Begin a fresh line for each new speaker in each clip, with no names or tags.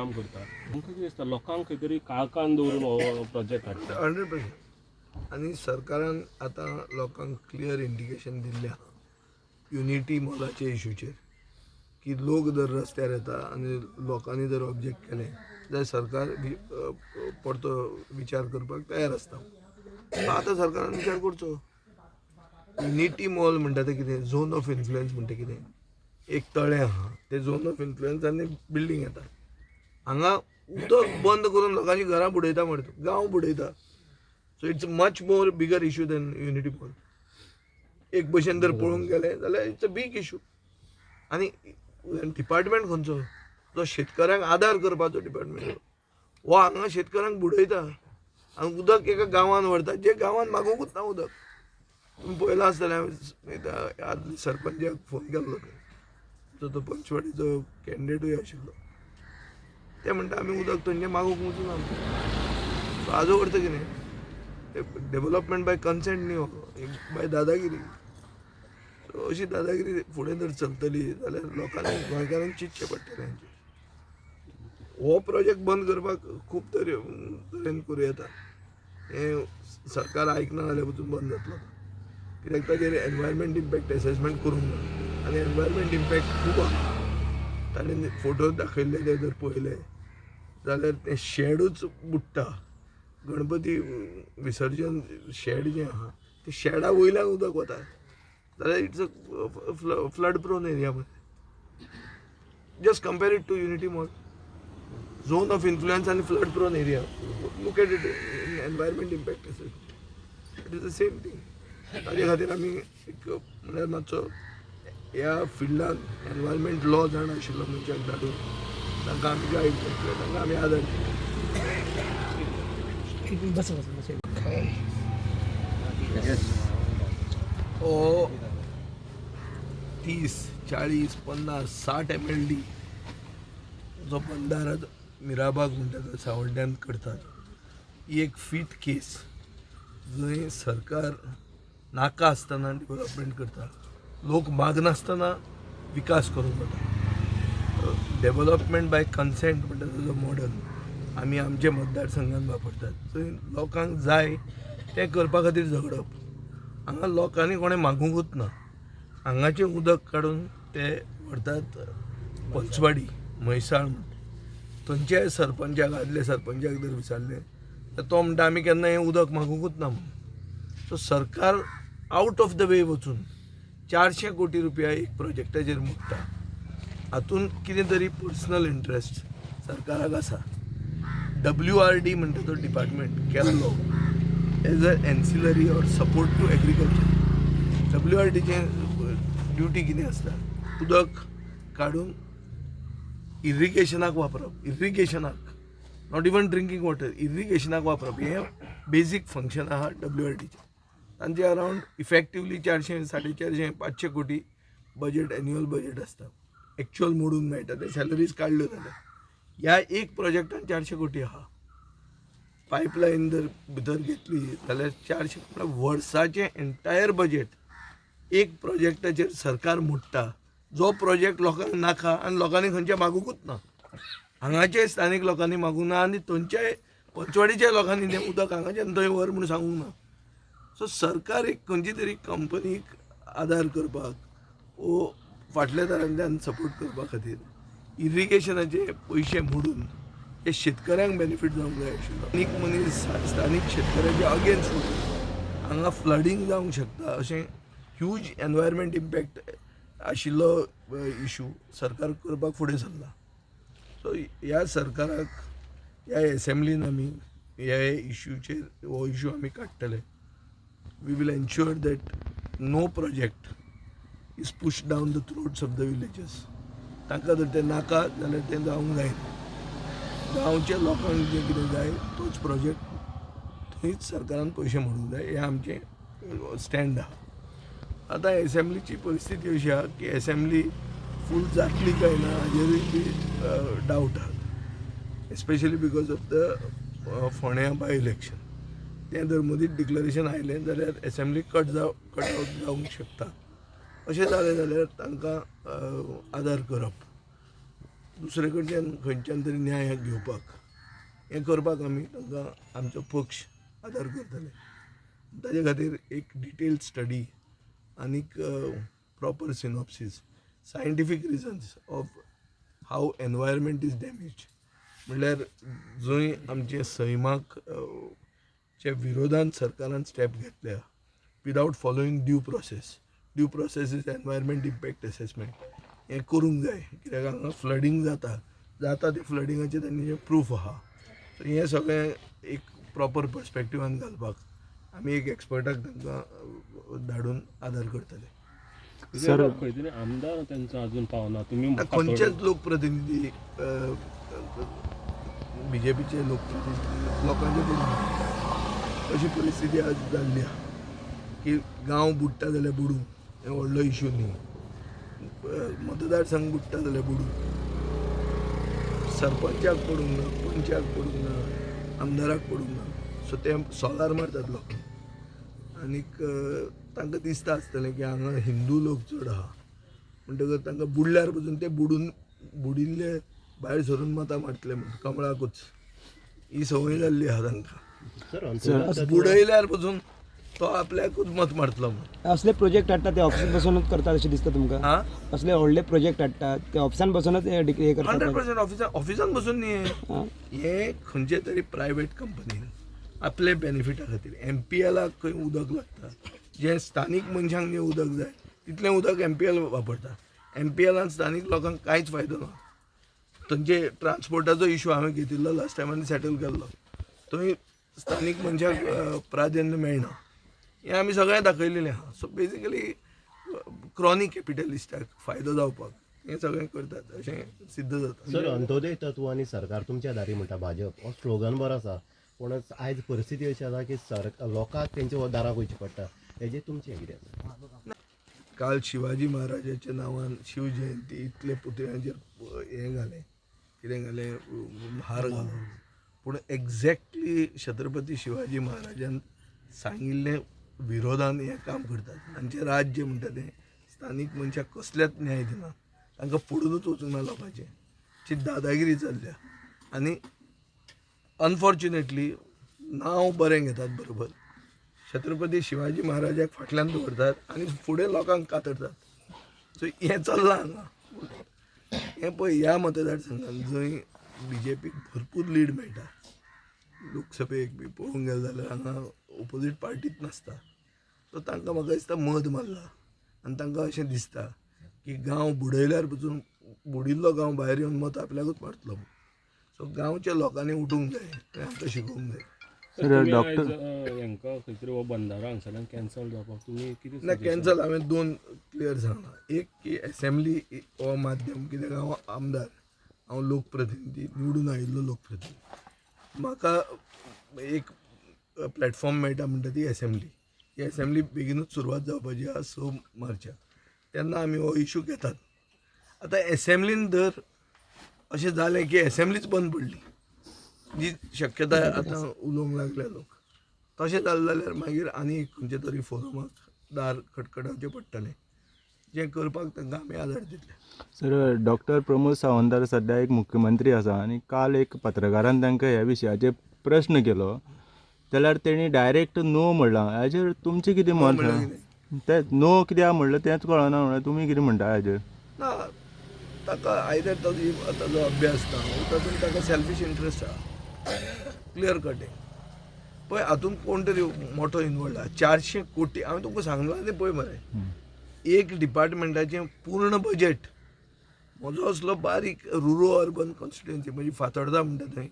काम करता तुमकां कितें दिसता लोकांक खंय तरी काळकान दवरून हो प्रोजेक्ट हाडटा
100%. आणि सरकारान आतां लोकांक क्लियर इंडिकेशन दिल्लें आहा युनिटी मॉलाचे इशूचेर की लोक जर रस्त्यार येता आनी लोकांनी जर ऑब्जेक्ट केलें जाल्यार सरकार परतो विचार करपाक तयार आसता. आतां सरकारान विचार करचो. युनिटी मॉल म्हणटा तें कितें झोन ऑफ इन्फ्लुएन्स म्हणटा कितें एक तळें आहा ते झोन ऑफ इन्फ्लुएन्सांनी बिल्डींग येता हांगा उदक बंद करून लोकांची घरां बुडयता म्हणटा गांव बुडयता. So it's much more bigger issue than Unity Mall. एक भशेन जर पळोवंक गेलें जाल्यार इट्स अ बीग इशू. आनी डिपार्टमेंट खंयचो जो शेतकऱ्यांक आदार करपाचो डिपार्टमेंट हो हांगा शेतकऱ्यांक बुडयता आनी उदक एका गांवांत व्हरता जे गांवांत मागूंकूच ना उदक. तुम्ही पळयलां आसतलें हांवें आज सरपंचाक फोन केल्लो तो पंचवाडीचो कॅन्डिडेटूय आशिल्लो ते म्हणटा आमी उदक थंयचें मागूंक वचूना. सो हाजो अर्थ कितें डेव्हलपमेंट बाय कन्सेंट न्ही हो बाय दादागिरी. सो अशी दादागिरी फुडें जर चलतली जाल्यार लोकांनी गोंयकारांक चिंतचें पडटलें. हो प्रोजेक्ट बंद करपाक खूब तरेन करूं येता. हें सरकार आयकना जाल्यार वचून बंद जातलो कित्याक ताचेर एनवायरमेंट इम्पॅक्ट एसेसमेंट करूंक ना आनी एनवायरमेंट इम्पॅक्ट खूब आसा. ताणें फोटो दाखयल्ले ते जर पळयले जाल्यार तें शेडूच बुडटा. गणपती विसर्जन शेड जें आहा ते शेडा वयल्यान उदक वता जाल्यार it's a flood prone area. Just compare it to Unity Mall zone of influence आनी flood prone area. Look at it environment impact assessment it is the same thing. ताजे खातीर आमी एक म्हळ्यार मातसो ह्या फिल्डान एनवायरमेंट लॉ जाण आशिल्लो मनशाक धाडून तांकां आमी गायड करतले तांकां आमी आदार हो 30, 40, 50, 60 MLD जो बंधारा मिराबाग म्हणटा तो सावड्ड्यान करतात ही एक फिफ्थ केस जंय सरकार नाका आसतना डेव्हलपमेंट करता. लोक मागनासतना विकास करूंक जाता. डेव्हलपमेंट बाय कन्सेंट म्हणटा ताजो मॉडल आमी आमचे मतदारसंघान वापरतात. थंय लोकांक जाय तें करपा खातीर झगडप. हांगा लोकांनी कोणें मागूंकूच ना. हांगाचें उदक काडून ते व्हरतात पंचवाडी म्हैसाळ थंयचे सरपंचाक आदले सरपंचाक जर विचारलें तर तो म्हणटा आमी केन्ना हें उदक मागूंकूच ना म्हणून. सो सरकार आउट ऑफ द वे वचून 400 कोटी रुपया एक प्रोजेक्टाचेर मोडटा. हातून कितें तरी पर्सनल इंट्रस्ट सरकाराक आसा. WRD म्हणटा तो डिपार्टमेंट केल्लो as a ancillary or support to agriculture. WRDचें ड्युटी कितें आसता उदक काडून इरिगेशनाक वापरप. इरिगेशनाक नॉट इवन ड्रिंकींग वॉटर इरिगेशनाक वापरप हें बेजीक फंक्शन आहा WRDचें. तांचे अरावंड इफेक्टिवली 400, 450, 500 कोटी बजेट एन्युअल बजेट आसता. एक्चुअल मोडून मेळटा ते सॅलरीज काडल्यो जाल्यार ह्या एक प्रोजेक्टान 400 कोटी आहा. पायपलायन जर भितर घेतली जाल्यार 400 म्हळ्यार वर्साचें एंटायर बजेट एक प्रोजेक्टाचेर सरकार मोडटा जो प्रोजेक्ट लोकांक नाका आनी लोकांनी खंयच्या मागूंकूच ना. हांगाचे स्थानीक लोकांनी मागूंक ना आनी थंयचे पंचवाडीच्या लोकांनी तें उदक हांगाच्यान थंय व्हर म्हूण सांगूंक ना. सो सरकार एक खंयची तरी कंपनीक आदार करपाक वो फाटल्या दारांतल्यान सपोर्ट करपा खातीर इरिगेशनाचे पयशे मोडून हे शेतकऱ्यांक बेनिफीट जावंक जाय आशिल्लो. आनीक मनीस स्थानीक शेतकऱ्याच्या अगेन्स्ट वचून हांगा फ्लडींग जावंक शकता अशें ह्यूज एनवायरमेंट इम्पॅक्ट आशिल्लो इशू सरकार करपाक फुडें सरला. सो ह्या सरकाराक ह्या एसेंब्लीन आमी ह्या इशूचेर हो इशू आमी काडटले. We will ensure that no project is pushed down the throats of the villages. तांकां जर तें नाका जाल्यार तें जावंक जायना. गांवच्या लोकांक जें कितें जाय तोच प्रोजेक्ट थंयच सरकारान पयशे मोडूंक जाय हें आमचें स्टँड आहा. आतां एसेंब्लीची परिस्थिती अशी आहा की एसेंब्ली फूल जातली काय ना हाजेरूय बी डावट आहा. एस्पेशली बिकॉज ऑफ द फोंड्या बाय इलेक्शन. तें जर मदींच डिक्लरेशन आयलें जाल्यार एसेंब्ली कट आउट जावंक शकता. अशें जालें जाल्यार तांकां आदार करप. दुसरे कडच्यान खंयच्यान तरी न्याय घेवपाक हें करपाक आमी तांकां आमचो पक्ष आदार करतले. ताजे खातीर एक डिटेल स्टडी आनीक proper synopsis scientific reasons of how environment is damage म्हणल्यार जंय आमचे सैमाक चे विरोधान सरकारान स्टेप घेतल्या विदावट following due process is environment impact assessment हें करूंक जाय. कित्याक हांगा फ्लडींग जाता ते फ्लडींगाचे तांचे प्रूफ आहा. सो हें सगळें एक प्रॉपर पर्स्पेक्टिवान घालपाक आमी एक एक्सपर्टाक तांकां धाडून आदार करतले.
सर खंय तरी आमदार त्यांचा अजून पावना. तुम्ही
खंयचेच लोकप्रतिनिधी बीजेपीचे लोकप्रतिनिधी लोकांचे कडेन अशी परिस्थिती आज जाल्ली आहा की गांव बुडटा जाल्यार बुडूं हें व्हडलो इश्यू न्ही. मतदारसंघ बुडटा जाल्यार बुडूं, सरपंचाक पडूंक ना, पंचाक पडूंक ना, आमदाराक पडूंक ना. सो ते सोलार मारतात लोकांक आनीक तांकां दिसता आसतलें की हांगा हिंदू लोक चड आहा म्हणटकच तांकां बुडल्यार पसून ते बुडिल्ले भायर सरून मतां मारतले म्हणून कमळाकूच ही संवय जाल्ली आहा तांकां. बुडयल्यार पसून तो आपल्याकूच मत मारतलो म्हणून.
असले प्रोजेक्ट हाडटात ते ऑफिसान बसूनच करतात अशें दिसता तुमकां? असले व्हडले प्रोजेक्ट हाडटात ते ऑफिसान बसूनच हे करतात?
100% ऑफिसान बसून न्ही. हे खंयचे तरी प्रायवेट कंपनीन आपले बेनिफिटा खातीर MPLाक खंय उदक लागता जे स्थानीक मनशांक जे उदक जाय तितलें उदक MPL वापरता. MPLान स्थानीक लोकांक कांयच फायदो ना. थंयचे ट्रान्सपोर्टाचो इश्यू हांवें घेतिल्लो लास्ट टायमार सेटल केल्लो. थंय स्थानीक मनशाक प्राधान्य मेळना हें आमी सगळें दाखयलेलें आहा. सो बेजिकली क्रॉनीक कॅपिटलिस्टाक फायदो जावपाक हें सगळें करतात अशें सिद्ध जाता.
सर, अंत्योदय तत्व आनी सरकार तुमच्या दारी म्हणटा भाजप हो स्लोगन बरो आसा पूण आयज परिस्थिती अशी आसा की लोकांक तेंच्या दाराक वयचें पडटा. हेजेर तुमचें कितें आसा?
काल शिवाजी महाराजाच्या नांवान शिवजयंती इतले पुतळ्यांचेर हें घालें कितें घालें हार घालून पूण एक्झॅक्टली छत्रपती शिवाजी महाराजान सांगिल्लें विरोधान हें काम करतात. तांचें राज्य म्हणटा तें स्थानीक मनशाक कसल्याच न्याय दिना. तांकां पडूनच वचूंक ना लोकांचें. ची दादागिरी चल्ल्या आनी अनफॉर्च्युनेटली नांव बरें घेतात बरोबर. छत्रपती शिवाजी महाराजाक फाटल्यान दवरतात आनी फुडें लोकांक कातरतात. सो हें चल्लां हांगा. हें पळय ह्या मतदारसंघान जंय BJPक भरपूर लीड मेळटा लोकसभेक बी पळोवंक गेले जाल्यार हांगा ओपोजीट पार्टीच नासता. सो तांकां म्हाका दिसता मत मारला आनी तांकां अशें दिसता की गांव बुडयल्यार पसून बुडिल्लो गांव भायर येवन मत आपल्याकूच मारतलो. सो गांवच्या लोकांनी उठूंक जाय तें आमकां शिकोवंक जाय.
हांकां खंय तरी हो बंधारो हांगसरल्यान कॅन्सल जावपाक तुमी कितें?
ना कॅन्सल हांवें 2 क्लियर सांगला. एक की असेंब्ली हो माध्यम कित्याक हांव आमदार हांव लोकप्रतिनिधी निवडून आयिल्लो लोकप्रतिनिधी. म्हाका एक प्लॅटफॉर्म मेळटा म्हणटा ती असेंब्ली. ही असेंब्ली बेगीनूच सुरवात जावपाची आहा 6 मार्चाक. तेन्ना आमी हो इशू घेतात. आतां असेंब्लीन जर अशें जालें की असेंब्लीच बंद पडली जी शक्यताय आतां उलोवंक लागल्या लोक तशें जालें जाल्यार मागीर आनी एक खंयचे तरी फोरमाक दार खटखटावचें पडटलें जें करपाक तांकां आमी आदार दितले.
सर, डॉक्टर प्रमोद सावंत सध्या एक मुख्यमंत्री आसा आनी काल एक पत्रकारान तांकां ह्या विशयाचेर प्रश्न केलो जाल्यार तेणी डायरेक्ट नो म्हणलां. हाजेर तुमचें कितें मत? तें नो कित्याक म्हणलें तेंच कळना म्हणल्यार तुमी कितें म्हणटा हाजेर?
ना ताका आयदर ताजो अभ्यास ना तातूंत ताका सेल्फीश इंट्रस्ट आहा क्लियर कटींग. पळय हातूंत कोण तरी मोठो इनवॉल्ड आहा. 400 कोटी हांवें तुमकां सांगलां तें पळय मरे. एक डिपार्टमेंटाचें पूर्ण बजेट म्हजो असलो बारीक रुरल अर्बन कॉन्स्टिट्युएन्सी म्हणजे फातोर्डा म्हणटा थंय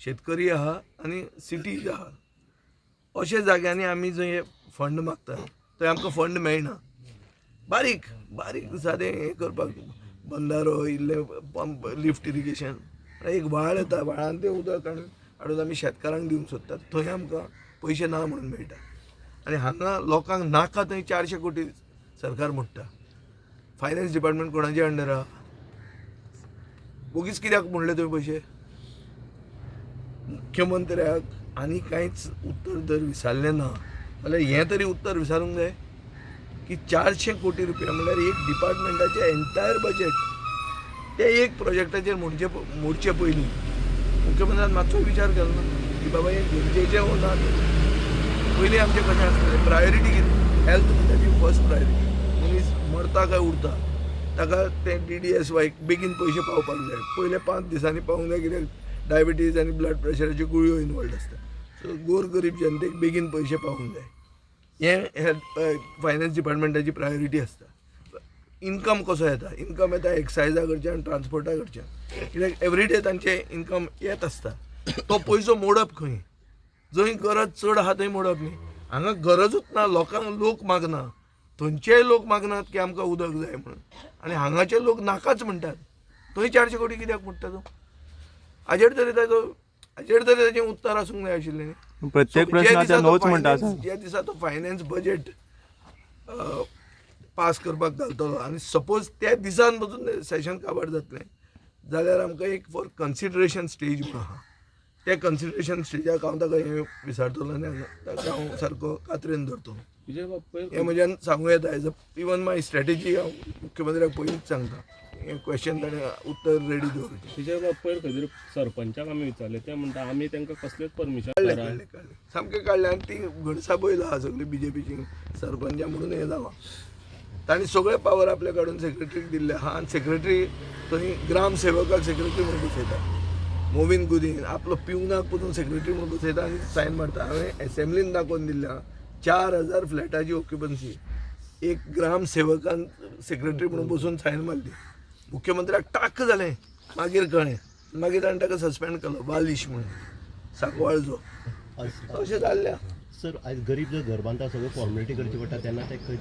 शेतकरी आहा आनी सिटीज आहा. अशा जाग्यांनी आमी जंय फंड मागता थंय आमकां फंड मेळना. बारीक बारीक सादें हें करपाक बंधारो इल्लें पंप लिफ्ट इरिगेशन एक व्हाळ येता व्हाळान तें उदक हाडून आमी शेतकारांक दिवंक सोदतात थंय आमकां पयशे ना म्हणून मेळटा. आनी हांगा लोकांक नाका थंय 400 कोटी सरकार मोडटा. फायनान्स डिपार्टमेंट कोणाच्या अंडर आहा? बोगीच कित्याक म्हणले तुवें पयशे? मुख्यमंत्र्याक आनी कांयच उत्तर जर विचारलें ना जाल्यार हें तरी उत्तर विचारूंक जाय की 400 कोटी रुपया म्हणल्यार एक डिपार्टमेंटाचें एंटायर बजेट ते एक प्रोजेक्टाचेर मोडचे पयलीं मुख्यमंत्र्यान मातसो विचार केलो ना की बाबा हे गरजेचें हो ना पयलीं आमचें कशें आसतलें प्रायोरिटी कितें हेल्थ म्हणटा ती फर्स्ट प्रायोरिटी मनीस मरता काय उरता ताका ते DDSY बेगीन पयशे पावपाक जाय पयले 5 दिसांनी पावूंक जाय कित्याक डायबिटीज आनी ब्लड प्रेशराच्यो गुळयो इनवॉल्ड आसता सो गोर गरीब जनतेक बेगीन पयशे पावूंक जाय हें हेल्थ फायनान्स डिपार्टमेंटाची प्रायोरिटी आसता इनकम कसो येता इनकम येता एक्सायजा कडच्यान ट्रान्सपोर्टा कडच्यान कित्याक एवरीडे तांचे इनकम येत आसता तो पयसो मोडप खंय जंय गरज चड आहा थंय मोडप न्ही हांगा गरजूच ना लोक मागना थंयचेय लोक मागनात की आमकां उदक जाय म्हणून आनी हांगाचे लोक नाकाच म्हणटात थंय 400 कोटी कित्याक म्हणटा तो हाजेर तरी ताचें उत्तर आसूंक जाय आशिल्लें न्ही
प्रत्येक प्रश्नाचे नोच म्हणटा
ज्या दिसा तो फायनान्स बजेट पास करपाक घालतलो आनी सपोज त्या दिसान पासून सेशन काबार जातलें जाल्यार आमकां एक फॉर कन्सिडरेशन स्टेज म्हणून आहा त्या कन्सिडरेशन स्टेजाक हांव ताका हें विचारतलो आनी ताका हांव सारको कात्रेन धरतलो
विजय बाब
हें म्हज्यान सांगूं येता एज इवन माय स्ट्रॅटेजी हांव मुख्यमंत्र्याक पयलींच सांगता हें क्वेश्चन ताणें उत्तर रेडी दवरचें
विजय बाब पयर खंय तरी सरपंचाक आमी विचारलें ते म्हणटा आमी तांकां कसलेच परमिशन
काडलें सामकें काडलें आनी ती घडसाबयल आहा सगळी BJPची सरपंचा म्हणून हें जालां तांणी सगळे पावर आपले काडून सेक्रेटरीक दिल्ले आहा आनी सेक्रेटरी थंय ग्राम सेवकाक सेक्रेटरी म्हणून बसयता मोविन गुदीन आपलो पिवनाक पसून सेक्रेटरी म्हणून बसयता आनी सायन मारता हांवें एसेंब्लीन दाखोवन दिल्या 4000 फ्लॅटाची ऑक्युपन्सी एक ग्राम सेवकान सेक्रेटरी म्हणून बसून सायन मारली मुख्यमंत्र्याक टाक जालें मागीर कळ्ळें मागीर ताणें ताका सस्पेंड केलो बालिश म्हणून सांकवाळचो अशें जाल्लें
सर आयज गरीब जो घर बांदता सगळ्यो फॉर्मेलिटी करची पडटा तेन्ना ते खंय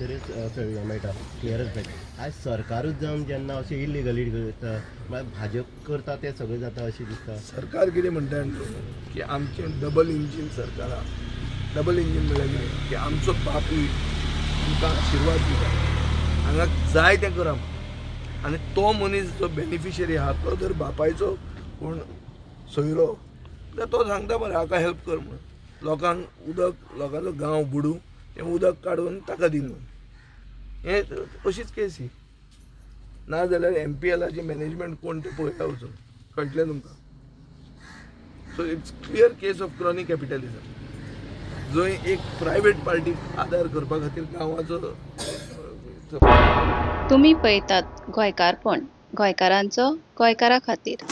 तरी मेळटा क्लियरन्स मेळटा आयज सरकारूच जावन जेन्ना अशें इलिगली करता मागीर भाजप करता तें सगळें जाता अशें दिसता
सरकार कितें म्हणटा की आमचें डबल इंजीन सरकार आहा डबल इंजीन म्हणल्यार कितें की आमचो बापूय तुमकां आशिर्वाद दिता हांगा जाय तें करा आनी तो मनीस जो बेनिफिशरी आहा तो जर बापायचो कोण सोयरो जाल्यार तो सांगता बरें हाका हेल्प कर म्हणून लोकांक उदक लोकांचो गांव बुडू तें उदक काडून ताका दी म्हणून हें अशीच केस ही ना जाल्यार MPLाची मॅनेजमेंट कोण तें पळयता वचून कळटलें तुमकां so it's clear case of chronic capitalism जंय एक प्रायवेट पार्टीक आदार करपा खातीर गांवाचो
तुम्ही पळयतात गोंयकारपण गोंयकारांचो गोंयकारा खातीर.